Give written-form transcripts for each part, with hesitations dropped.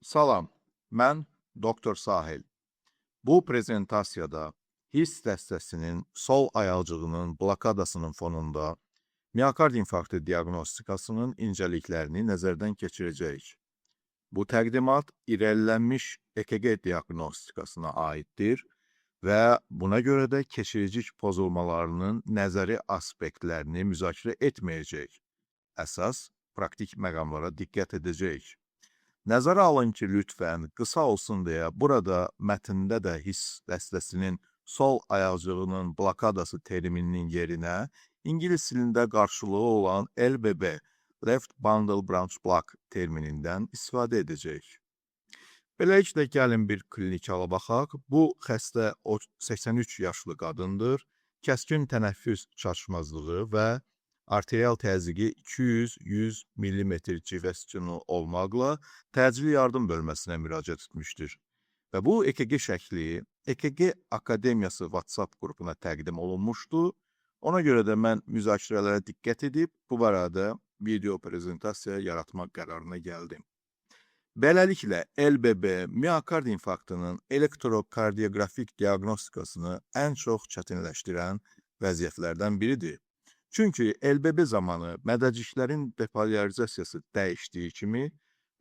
Salam, mən Doktor Sahil. Bu prezentasiyada hiss dəstəsinin sol ayalcığının blokadasının fonunda miokard infarktı diaqnostikasının incəliklərini nəzərdən keçirəcəyik. Bu təqdimat irəlilənmiş EKG diaqnostikasına aiddir və buna görə də keçiricilik pozulmalarının nəzəri aspektlərini müzakirə etməyəcəyik. Əsas praktik məqamlara diqqət edəcəyik. Nəzərə alın ki, lütfən qısa olsun deyə burada mətndə də hiss dəstəsinin sol ayaqcığının blokadası termininin yerinə İngilis dilində qarşılığı olan LBB, Left Bundle Branch Block terminindən istifadə edəcəyik. Beləliklə, gəlin bir klinikalı baxaq. Bu xəstə 83 yaşlı qadındır, kəskin tənəffüs çatışmazlığı və arterial təzyiqi 200-100 mm civə sütunu olmaqla təcili yardım bölməsinə müraciət etmişdir. Və bu EKG şəkli EKG Akademiyası WhatsApp qrupuna təqdim olunmuşdu. Ona görə də mən müzakirələrə diqqət edib, bu barədə video prezentasiya yaratmaq qərarına gəldim. Beləliklə, LBB miokard infarktının elektrokardioqrafik diaqnostikasını ən çox çətinləşdirən vəziyyətlərdən biridir. Çünki LBB zamanı mədəciklərin depolarizasiyası dəyişdiyi kimi,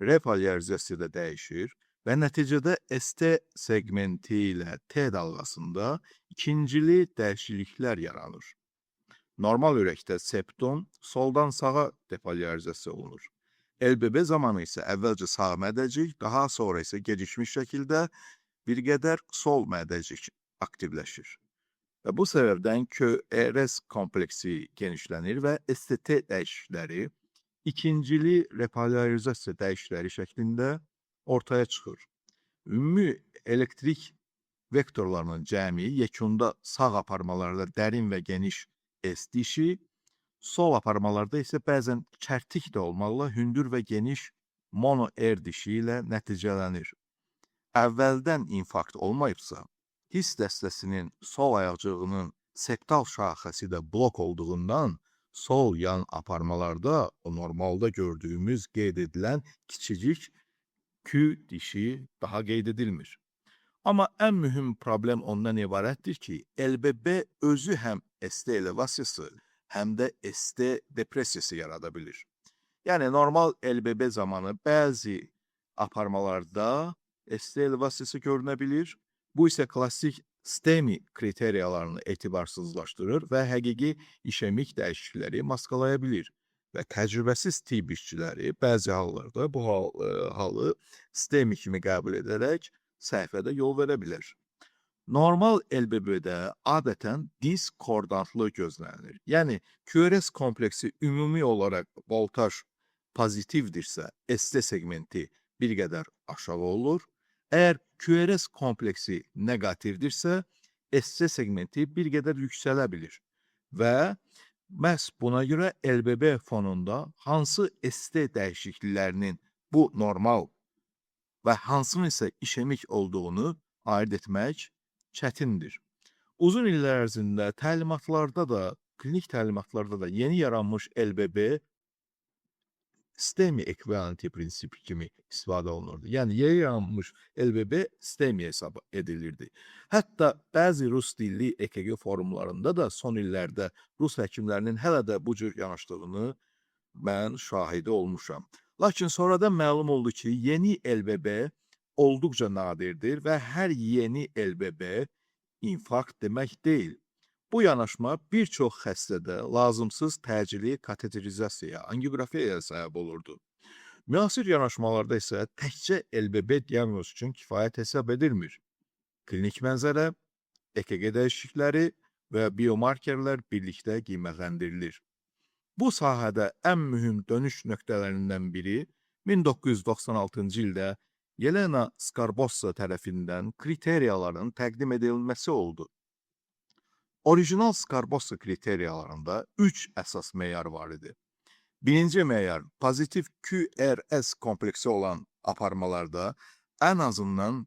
repolarizasiya da dəyişir və nəticədə ST segmenti ilə T dalğasında ikincili dəyişikliklər yaranır. Normal ürəkdə septum soldan sağa depolarizasiya olunur. LBB zamanı isə əvvəlcə sağ mədəcik, daha sonra isə gecikmiş şəkildə bir qədər sol mədəcik aktivləşir. Və bu səbəbdən QRS kompleksi genişlənir və ST dəyişiklikləri ikincili repolarizasiya dəyişiklikləri şəklində ortaya çıxır. Ümumi elektrik vektorlarının cəmi yekunda sağ aparmalarda dərin və geniş S dişi, sol aparmalarda isə bəzən kərtik də olmaqla hündür və geniş mono R dişi ilə nəticələnir. Əvvəldən infarkt olmayıbsa, hiss dəstəsinin sol ayaqcığının septal şaxəsi də blok olduğundan sol yan aparmalarda o normalda gördüyümüz qeyd edilən kiçicik Q dişi daha qeyd edilmir. Amma ən mühüm problem ondan ibarətdir ki, LBB özü həm ST elevasiyası, həm də ST depressiyası yarada bilir. Yəni, normal LBB zamanı bəzi aparmalarda ST elevasiyası görünə bilir. Bu isə klassik STEMI kriteriyalarını etibarsızlaşdırır və həqiqi işemik dəyişiklikləri maskalaya bilir. Və təcrübəsiz tibb işçiləri bəzi hallarda bu halı STEMI kimi qəbul edərək səhvədə yol verə bilər. Normal LBB-də adətən diskordantlı gözlənilir. Yəni, QRS kompleksi ümumi olaraq voltaj pozitivdirsə, ST segmenti bir qədər aşağı olur. Əgər QRS kompleksi negativdirsə, ST segmenti bir qədər yüksələ bilir. Və məhz buna görə LBB fonunda hansı ST dəyişikliklərinin bu normal və hansının isə işemik olduğunu ayırt etmək çətindir. Uzun illər ərzində təlimatlarda da, klinik təlimatlarda da yeni yaranmış LBB STEMI ekvivalenti prinsipi kimi istifadə olunurdu. Yəni, yeni yaranmış LBB STEMI hesab edilirdi. Hətta bəzi rus dilli EKG forumlarında da son illərdə rus həkimlərinin hələ də bu cür yanaşdığını mən şahidi olmuşam. Lakin sonradan məlum oldu ki, yeni LBB olduqca nadirdir və hər yeni LBB infarkt demək deyil. Bu yanaşma bir çox xəstədə lazımsız təcili kateterizasiyaya, angiografiyaya səbəb olurdu. Müasir yanaşmalarda isə təkcə LBB diaqnoz üçün kifayət hesab edilmir. Klinik mənzərə, EKG dəyişiklikləri və biomarkerlər birlikdə qiymətləndirilir. Bu sahədə ən mühüm dönüş nöqtələrindən biri 1996-cı ildə Yelena Skarbossa tərəfindən kriteriyaların təqdim edilməsi oldu. Orijinal Skarbossa kriteriyalarında 3 əsas meyar var idi. Birinci meyar, pozitiv QRS kompleksi olan aparmalarda ən azından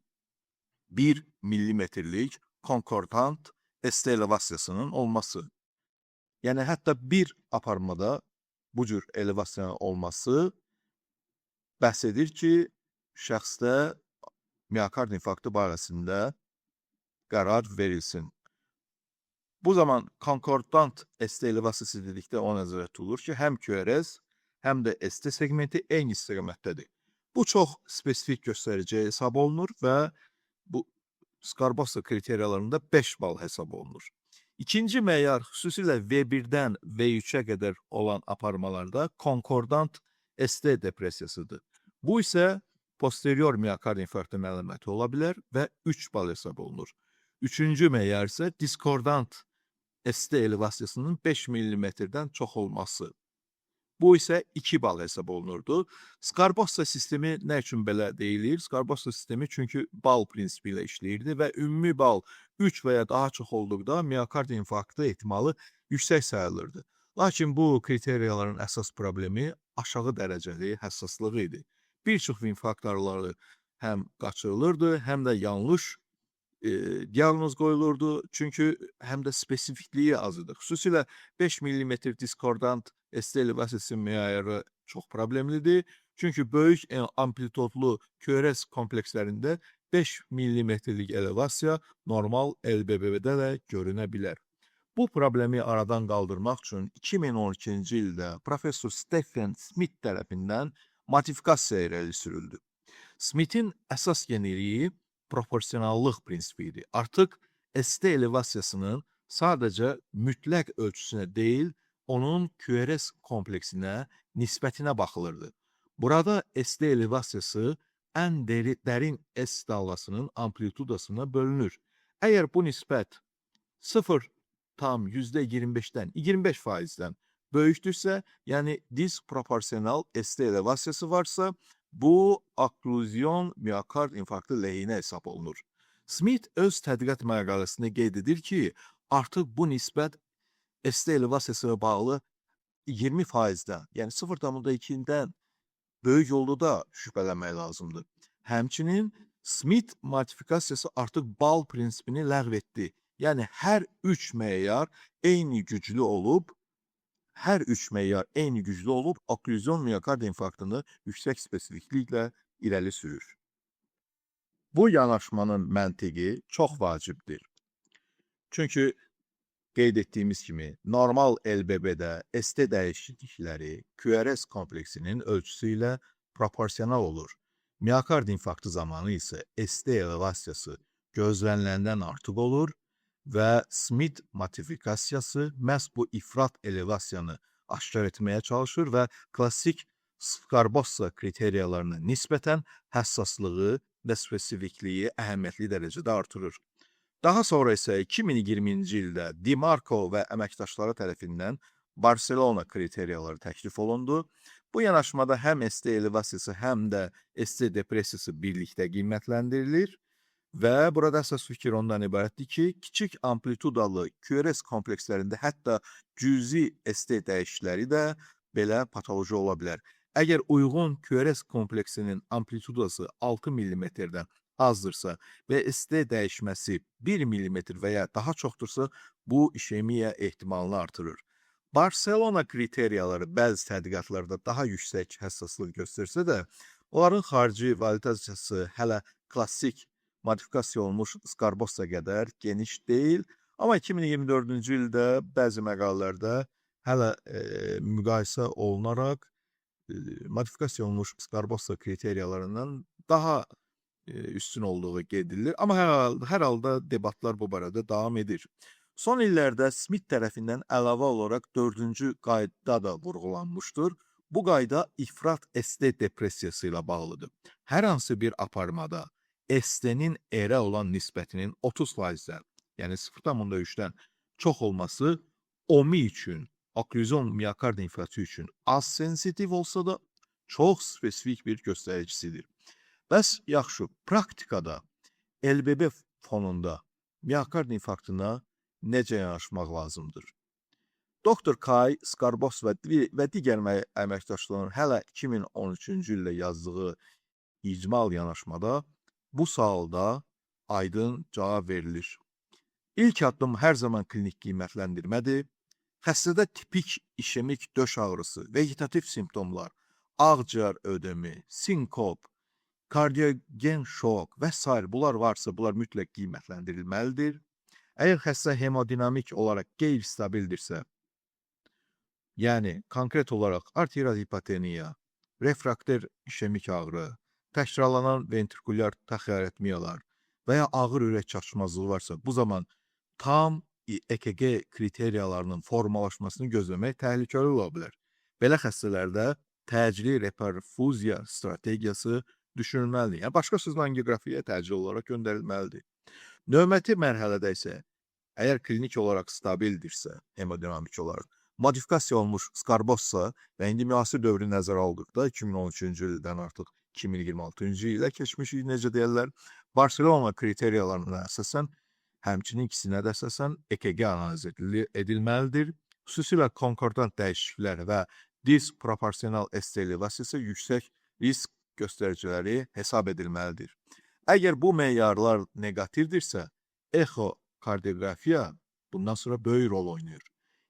1 mm-lik konkordant ST elevasiyasının olması. Yəni, hətta bir aparmada bu cür elevasiyanın olması bəhs edir ki, şəxsdə miokard infarktı barəsində qərar verilsin. Bu zaman konkordant ST elevasiyası dedikdə o nəzərdə tutulur ki, həm QRS, həm də ST segmenti eyni istiqamətdədir. Bu çox spesifik göstərici hesab olunur və bu Skarbasa kriteriyalarında 5 bal hesab olunur. İkinci meyar xüsusilə V1-dən V3-ə qədər olan aparmalarda konkordant ST depressiyasıdır. Bu isə posterior miokard infarktı əlaməti ola bilər və 3 bal hesab olunur. Üçüncü meyar isə diskordant ST elevasiyasının 5 mm-dən çox olması. Bu isə 2 bal hesab olunurdu. Skarbasa sistemi nə üçün belə deyilir? Skarbasa sistemi çünki bal prinsipi ilə işləyirdi və ümumi bal 3 və ya daha çox olduqda miokard infarktı ehtimalı yüksək sayılırdı. Lakin bu kriteriyaların əsas problemi aşağı dərəcəli həssaslığı idi. Bir çox infarktları həm qaçırılırdı, həm də yanlış diaqnoz qoyulurdu. Çünki həm də spesifikliyi az idi. Xüsusilə 5 mm diskordant ST elevasiyası meyarı çox problemlidir. Çünki böyük amplitudlu QRS komplekslərində 5 mm-lik elevasiya normal LBB-də də görünə bilər. Bu problemi aradan qaldırmaq üçün 2012-ci ildə professor Stephen Smith tərəfindən modifikasiya irəli sürüldü. Smith'in əsas yeniliyi proporsionallıq prinsipidir. Artıq ST elevasiyasının sadəcə mütləq ölçüsünə deyil, onun QRS kompleksinə, nisbətinə baxılırdı. Burada ST elevasiyası ən dərin S dalğasının amplitudasına bölünür. Əgər bu nisbət 0,25-dən 25%-dən böyükdürsə, yəni disproporsional ST elevasiyası varsa, bu okluzyon miokard infarktı lehine hesab olunur. Smith öz tədqiqat məqaləsində qeyd edir ki, artıq bu nisbət ST elevasiyasına bağlı 20%-dən, yəni 0,2-dən böyük olduqda şübhələnmək lazımdır. Həmçinin Smith modifikasiyası artıq bal prinsipini ləğv etdi. Yəni hər 3 meyar eyni güclü olub, okluzyon miokard infarktını yüksək spesifikliklə irəli sürür. Bu yanaşmanın məntiqi çox vacibdir. Çünki qeyd etdiyimiz kimi normal LBB-də ST dəyişiklikləri QRS kompleksinin ölçüsü ilə proporsional olur. Miokard infarktı zamanı isə ST elevasiyası gözləniləndən artıq olur və Smith modifikasiyası məhz bu ifrat elevasiyanı aşkar etməyə çalışır və klassik Skarbasa kriteriyalarına nisbətən həssaslığı və spesifikliyi əhəmiyyətli dərəcədə artırır. Daha sonra isə 2020-ci ildə DiMarco və əməkdaşları tərəfindən Barcelona kriteriyaları təklif olundu. Bu yanaşmada həm ST elevasiyası, həm də ST depressiyası birlikdə qiymətləndirilir və burada əsas fikir ondan ibarətdir ki, kiçik amplitudalı QRS komplekslərində hətta cüzi ST dəyişikləri də belə patoloji ola bilər. Əgər uyğun QRS kompleksinin amplitudası 6 mm-dən azdırsa və ST dəyişməsi 1 mm və ya daha çoxdursa, bu işemiya ehtimalını artırır. Barcelona kriteriyaları bəzi tədqiqatlarda daha yüksək həssaslıq göstərsə də, onların xarici validasiyası hələ klassik modifikasiya olunmuş Skarbasa qədər geniş deyil, amma 2024-cü ildə bəzi məqalələrdə hələ müqayisə olunaraq modifikasiya olunmuş Skarbasa kriteriyalarından daha üstün olduğu qeyd edilir. Amma hər halda debatlar bu barədə davam edir. Son illərdə Smith tərəfindən əlavə olaraq 4-cü qayda da vurğulanmışdır. Bu qayda ifrat ST depressiyası ilə bağlıdır. Hər hansı bir aparmada ST-nin R-ə olan nisbətinin 30%-dən, yəni 0,3-dən çox olması OMI üçün, okluzyon miokard infarktı üçün az sensitiv olsa da çox spesifik bir göstəricisidir. Bəs yaxşı, praktikada LBB fonunda miokard infarktına necə yanaşmaq lazımdır? Dr. Kay, Skarbos və digər əməkdaşların hələ 2013-cü ildə yazdığı icmal yanaşmada bu sualda aydın cavab verilir. İlk addım hər zaman klinik qiymətləndirmədir. Xəstədə tipik işemik döş ağrısı, vegetativ simptomlar, ağciyər ödemi, sinkop, Kardiogen şok və s. bunlar varsa, bunlar mütləq qiymətləndirilməlidir. Əgər xəstə hemodinamik olaraq qeyri-stabildirsə, yəni konkret olaraq arterial hipoteniya, refrakter işemik ağrı, təkrarlanan ventrikulyar taxiaritmiyalar və ya ağır ürək çatışmazlığı varsa, bu zaman tam EKG kriteriyalarının formalaşmasını gözləmək təhlükəli ola bilər. Belə xəstələrdə təcili reperfuziya strategiyası düşünülməlidir. Yəni, başqa sözlə angioqrafiyaya təcili olaraq göndərilməlidir. Növbəti mərhələdə isə, əgər klinik olaraq stabildirsə, hemodinamik olaraq, modifikasiya olmuş skarbozsa və indi müasir dövrü nəzərə aldıqda 2013-cü ildən artıq 2026-cı ilə keçmişik, necə deyirlər, Barselona kriteriyalarına əsasən, həmçinin ikisinə də əsasən EKG analiz edilməlidir. Xüsusilə konkordant dəyişikliklər və disproporsional ST elevasiyası yüksək risk göstəriciləri hesab edilməlidir. Əgər bu meyarlar negativdirsə, ekokardiografiya bundan sonra böyük rol oynayır.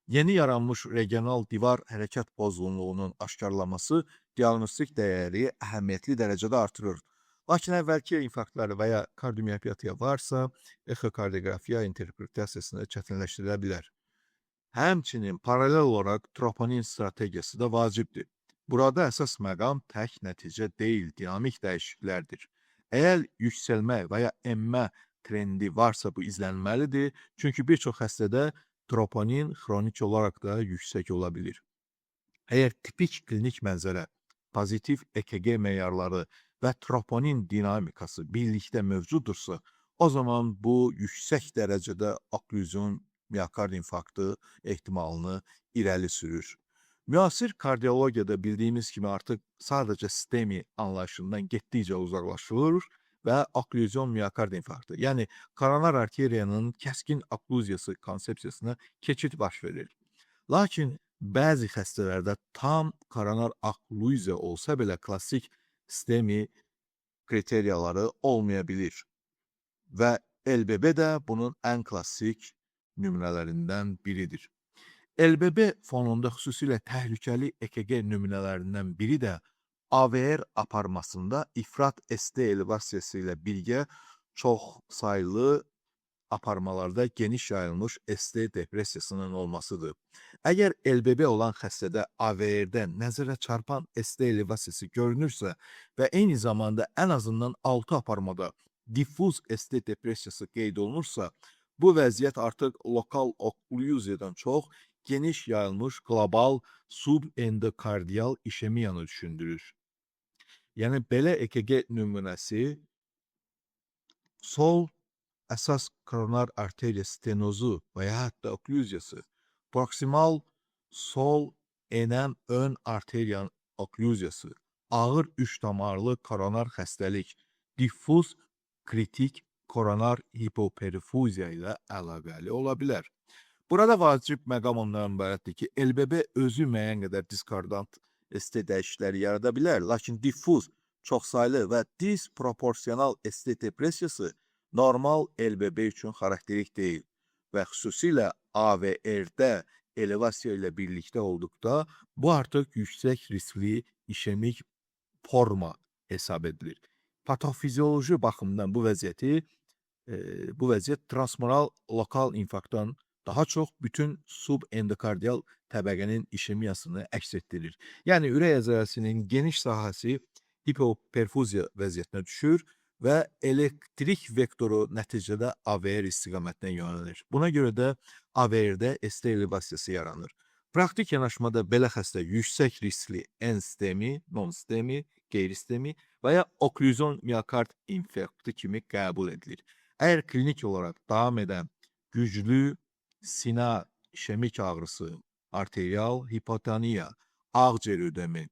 Yeni yaranmış regional divar hərəkət pozğunluğunun aşkarlanması diaqnostik dəyəri əhəmiyyətli dərəcədə artırır. Lakin əvvəlki infarktlar və ya kardiomiopatiya varsa, ekokardiografiya interpretasiyasını çətinləşdirə bilər. Həmçinin paralel olaraq troponin strategiyası da vacibdir. Burada əsas məqam tək nəticə deyil, dinamik dəyişikliklərdir. Əgər yüksəlmə və ya enmə trendi varsa, bu izlənməlidir. Çünki bir çox xəstədə troponin xronik olaraq da yüksək ola bilir. Əgər tipik klinik mənzərə, pozitiv EKG meyarları və troponin dinamikası birlikdə mövcuddursa, o zaman bu yüksək dərəcədə oklüzyon miokard infarktı ehtimalını irəli sürür. Müasir kardiologiyada bildiyimiz kimi artıq sadəcə STEMI anlayışından getdikcə uzaqlaşılır və oklüzyon miokard infarktı, yəni koronar arteriyanın kəskin okluziyası konsepsiyasına keçid baş verir. Lakin bəzi xəstələrdə tam koronar oklüziya olsa belə klassik STEMI kriteriyaları olmaya bilir və LBB də bunun ən klassik nümunələrindən biridir. LBB fonunda xüsusilə təhlükəli EKG nümunələrindən biri də AVR aparmasında ifrat ST elevasiyası ilə birgə çox saylı aparmalarda geniş yayılmış ST depressiyasının olmasıdır. Əgər LBB olan xəstədə AVR-də nəzərə çarpan ST elevasiyası görünürsə və eyni zamanda ən azından 6 aparmada diffuz ST depressiyası qeyd olunursa, bu vəziyyət artıq lokal oklüziyadan çox geniş yayılmış qlobal subendokardial işemiyanı düşündürür. Yəni, belə EKG nümunəsi sol əsas koronar arteriya stenozu və ya hətta oklüziyası, proksimal sol enəm ön arteriyanın oklüziyası, ağır üç damarlı koronar xəstəlik, diffuz kritik koronar hipoperfuziya ilə əlaqəli ola bilər. Burada vacib məqam ondan ibarətdir ki, LBB özü müəyyən qədər diskordant ST dəyişiklikləri yarada bilər, lakin diffuz, çoxsaylı və disproporsional ST depressiyası normal LBB üçün xarakterik deyil və xüsusilə AVR-də elevasiya ilə birlikdə olduqda bu artıq yüksək riskli işemik forma hesab edilir. Patofizioloji baxımdan bu vəziyyət transmural lokal infarktdan daha çox bütün subendokardial təbəqənin işemiyasını əks etdirir. Yəni, ürək əzələsinin geniş sahəsi hipoperfuziya vəziyyətinə düşür və elektrik vektoru nəticədə AVR istiqamətinə yönəlir. Buna görə də AVR-də ST elevasiyası yaranır. Praktik yanaşmada belə xəstə yüksək riskli N-STEMI, non-STEMI, qeyri-STEMI və ya oklüzyon miokard infarktı kimi qəbul edilir. Əgər klinik olaraq davam edən güclü sinə işemik ağrısı, arterial hipotoniya, ağciyər ödəmi,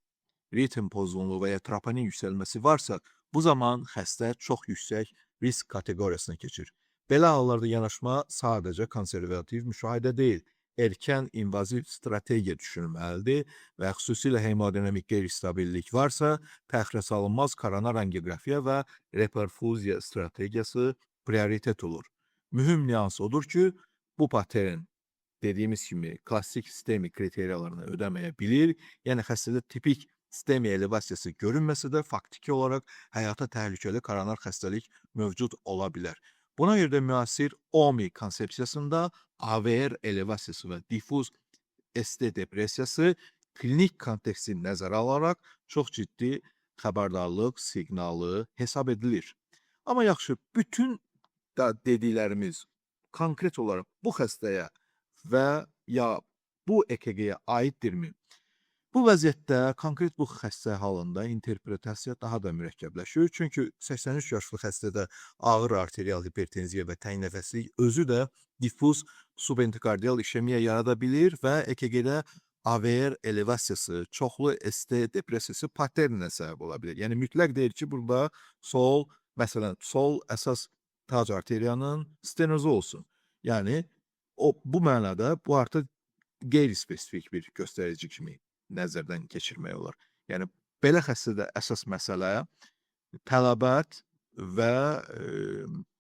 ritm pozğunluğu və ya troponin yüksəlməsi varsa, bu zaman xəstə çox yüksək risk kateqoriyasına keçir. Belə hallarda yanaşma sadəcə konservativ müşahidə deyil, erkən invaziv strategiya düşünülməlidir və xüsusilə hemodinamik qeyri-stabillik varsa, təxirə salınmaz koronar angioqrafiya və reperfuziya strategiyası prioritet olur. Mühüm nüans odur ki, bu patern dediyimiz kimi klassik STEMI kriteriyalarını ödəməyə bilir, yəni xəstədə tipik sistemiya elevasiyası görünməsə də faktiki olaraq həyata təhlükəli koronar xəstəlik mövcud ola bilər. Buna görə də müasir OMI konsepsiyasında AVR elevasiyası və difuz ST depressiyası klinik konteksti nəzərə alaraq çox ciddi xəbərdarlıq siqnalı hesab edilir. Amma yaxşı, bütün dediklərimiz konkret olaraq bu xəstəyə və ya bu EKG-yə aiddirmi? Bu vəziyyətdə konkret bu xəstə halında interpretasiya daha da mürəkkəbləşir. Çünki 83 yaşlı xəstədə ağır arterial hipertenziya və təngnəfəslik özü də difuz subendokardial işemiya yarada bilir və EKG-də AVR elevasiyası, çoxlu ST depressiyası patterninə səbəb ola bilər. Yəni mütləq deyir ki, burada məsələn, sol əsas tac arteriyanın stenozu olsun. Yəni bu mənada bu artıq qeyri-spesifik bir göstərici kimi nəzərdən keçirmək olar. Yəni belə xəstədə əsas məsələ tələbat və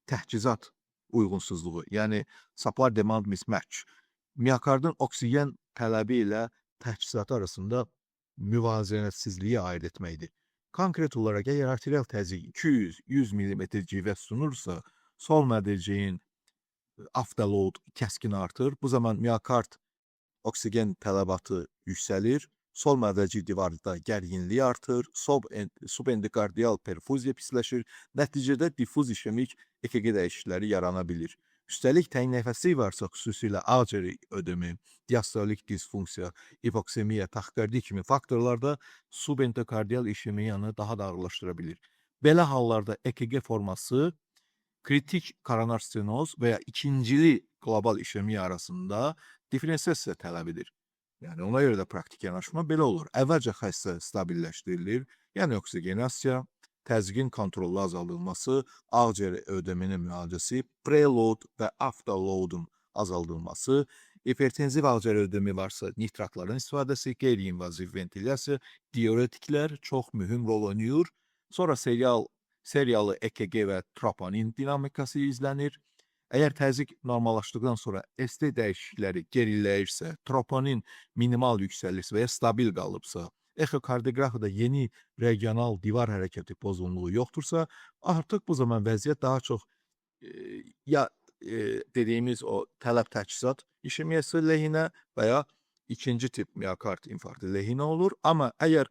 təchizat uyğunsuzluğu, yəni supply demand mismatch, miokardın oksigen tələbi ilə təchizatı arasında müvazənətsizliyi aid etməkdir. Konkret olaraq əgər arterial təzyiq 200-100 mm civə sunursa, sol mədərciyin afterload kəskin artır. Bu zaman miokard oksigen tələbatı yüksəlir, sol mədərci divarda gərginliyi artır, subendokardial perfuziya pisləşir, nəticədə difuz işemik EKG dəyişiklikləri yarana bilir. Üstəlik təngnəfəslik varsa, xüsusilə ağciyər ödemi, diastolik disfunksiya, hipoksemiya, taxikardiya kimi faktorlarda subendokardial işemiyanı daha da ağırlaşdıra bilir. Belə hallarda EKG forması kritik koronar stenoz və ya ikincili qlobal işemiya arasında diferensiyasiya tələb edir. Yəni ona görə də praktik yanaşma belə olur. Əvvəlcə xəstə stabilləşdirilir, yəni oksigenasiya, təzyiqin kontrollu azaldılması, ağciyər ödeminin müalicəsi, preload və afterloadun azaldılması, hipertenziv ağciyər ödemi varsa nitratların istifadəsi, qeyri-invaziv ventilyasiya, diuretiklər çox mühüm rol oynayır. Sonra seriyalı EKG və troponin dinamikası izlənir. Əgər təzyiq normallaşdıqdan sonra ST dəyişiklikləri geriləyirsə, troponin minimal yüksəlirsə və ya stabil qalıbsa, exokardiografiyada yeni regional divar hərəkəti pozğunluğu yoxdursa, artıq bu zaman vəziyyət daha çox dediyimiz o tələb təchizat işemiyası lehinə və ya ikinci tip miokard infarktı lehinə olur. Amma əgər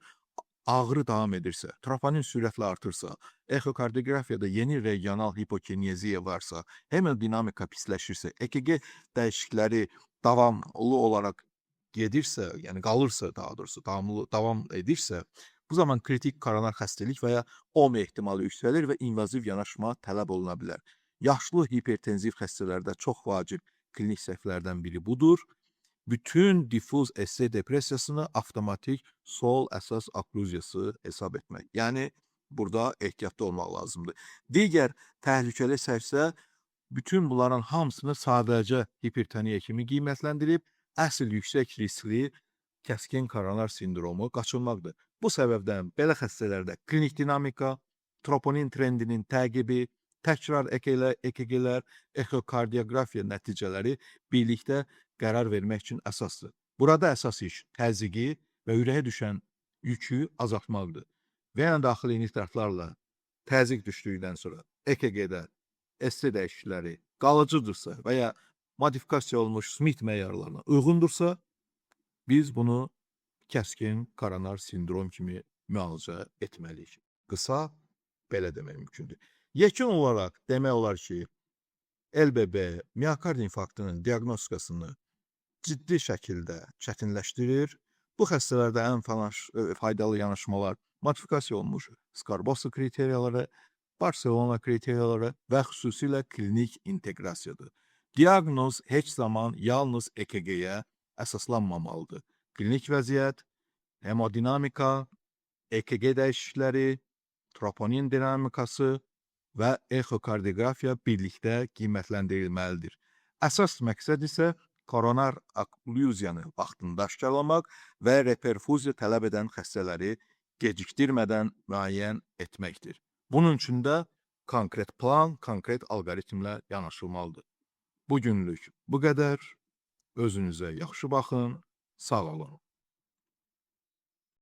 ağrı davam edirsə, troponin sürətlə artırsa, exokardiografiyada yeni regional hipokineziya varsa, hemodinamika pisləşirsə, EKG dəyişiklikləri davamlı olaraq gedirsə, yəni qalırsa daha doğrusu, davam edirsə, bu zaman kritik koronar xəstəlik və ya OMI ehtimalı yüksəlir və invaziv yanaşma tələb oluna bilər. Yaşlı hipertenziv xəstələrdə çox vacib klinik səhvlərdən biri budur. Bütün difuz ST depressiyasını avtomatik sol əsas okluziyası hesab etmək. Yəni burada ehtiyatlı olmaq lazımdır. Digər təhlükəli səhvsə bütün bunların hamısını sadəcə hipertoniya kimi qiymətləndirib, əsl yüksək riskli kəskin koronar sindromu qaçılmaqdır. Bu səbəbdən belə xəstələrdə klinik dinamika, troponin trendinin təqibi, təkrar EKG-lər, exokardiografiya nəticələri birlikdə qərar vermək üçün əsasdır. Burada əsas iş təzyiqi və ürəyə düşən yükü azaltmaqdır. Venə daxili nitratlarla təzyiq düşdükdən sonra EKG-də ST dəyişiklikləri qalıcıdırsa və ya modifikasiya olmuş Smith meyarlarına uyğundursa, biz bunu kəskin koronar sindrom kimi müalicə etməliyik. Qısa belə demək mümkündür. Yekun olaraq demək olar ki, LBB miokard infarktının diaqnostikasını ciddi şəkildə çətinləşdirir. Bu xəstələrdə ən faydalı yanaşmalar modifikasiya olmuş Skarbosa kriteriyaları, Barselona kriteriyaları və xüsusilə klinik inteqrasiyadır. Diaqnoz heç zaman yalnız EKG-yə əsaslanmamalıdır. Klinik vəziyyət, hemodinamika, EKG dəyişiklikləri, troponin dinamikası və exokardiografiya birlikdə qiymətləndirilməlidir. Əsas məqsəd isə koronar okkluziyanı vaxtında aşkarlamaq və reperfuziya tələb edən xəstələri gecikdirmədən müəyyən etməkdir. Bunun üçün də konkret plan, konkret alqoritmlə yanaşılmalıdır. Bugünlük bu qədər. Özünüzə yaxşı baxın. Sağ olun.